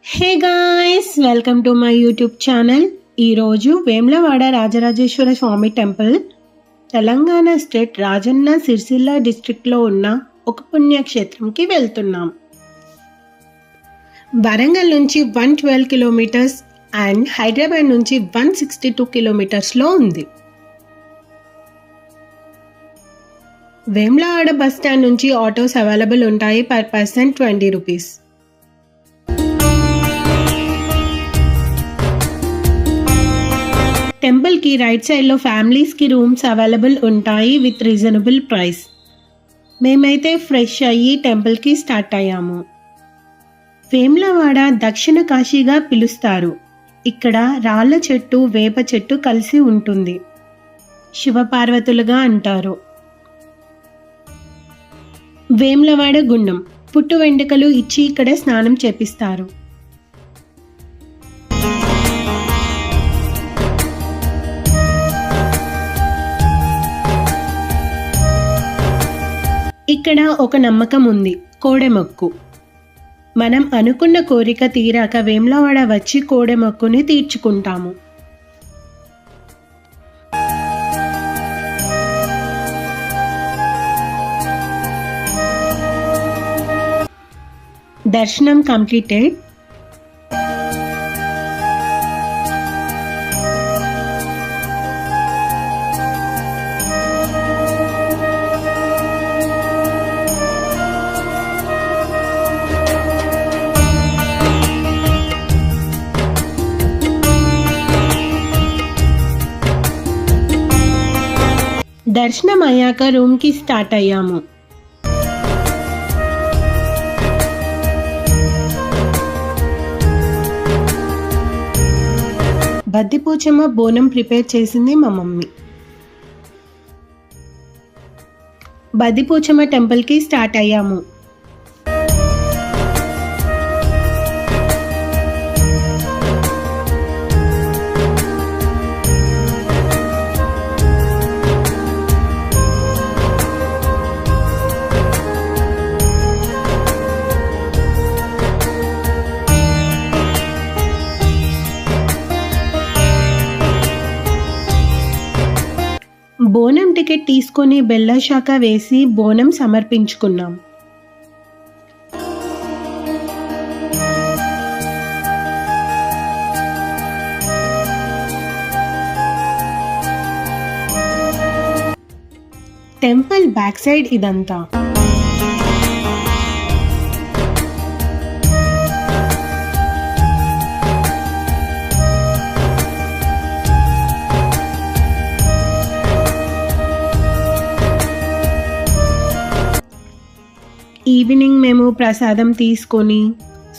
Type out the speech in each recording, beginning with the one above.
Hey guys, welcome to my YouTube channel. ఈరోజు వేములవాడ రాజరాజేశ్వర స్వామి temple Telangana state Rajanna Sircilla డిస్ట్రిక్ట్లో ఉన్న ఒక పుణ్యక్షేత్రంకి వెళ్తున్నాం. వరంగల్ నుంచి 112 కిలోమీటర్స్ అండ్ హైదరాబాద్ నుంచి 162 కిలోమీటర్స్లో ఉంది. వేములవాడ బస్ స్టాండ్ నుంచి ఆటోస్ అవైలబుల్ ఉంటాయి. Per person 20 rupees. టెంపుల్కి రైట్ సైడ్లో ఫ్యామిలీస్కి రూమ్స్ అవైలబుల్ ఉంటాయి విత్ రీజనబుల్ ప్రైస్. మేమైతే ఫ్రెష్ అయ్యి టెంపుల్కి స్టార్ట్ అయ్యాము. వేములవాడ దక్షిణ కాశీగా పిలుస్తారు. ఇక్కడ రాళ్ళ చెట్టు వేప చెట్టు కలిసి ఉంటుంది. శివపార్వతులుగా అంటారు. వేములవాడ గుండం పుట్టు వెంట్రుకలు ఇచ్చి ఇక్కడ స్నానం చేపిస్తారు. ఇక్కడ ఒక నమ్మకం ఉంది, కోడెమొక్కు. మనం అనుకున్న కోరిక తీరాక వేములవాడ వచ్చి కోడెమొక్కుని తీర్చుకుంటాము. దర్శనం కంప్లీటెడ్. దర్శనం అయ్యాక రూమ్కి స్టార్ట్ అయ్యాము. బద్దిపోచమ్మ బోనం ప్రిపేర్ చేసింది మా మమ్మీ. బద్దిపోచమ్మ టెంపుల్కి స్టార్ట్ అయ్యాము. బోనం టికెట్ తీసుకొని బెల్లం శాఖ వేసి బోనం సమర్పించుకున్నాం. టెంపుల్ బ్యాక్ సైడ్ ఇదంతా. ఈవినింగ్ మేము ప్రసాదం తీసుకొని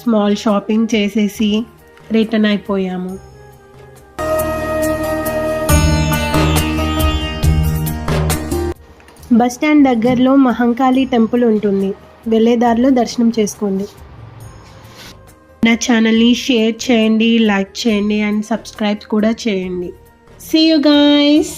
స్మాల్ షాపింగ్ చేసేసి రిటర్న్ అయిపోయాము. బస్ స్టాండ్ దగ్గరలో మహంకాళి టెంపుల్ ఉంటుంది. వెళ్ళేదారిలో దర్శనం చేసుకోండి. నా ఛానల్ని షేర్ చేయండి, లైక్ చేయండి అండ్ సబ్స్క్రైబ్ కూడా చేయండి. See you guys.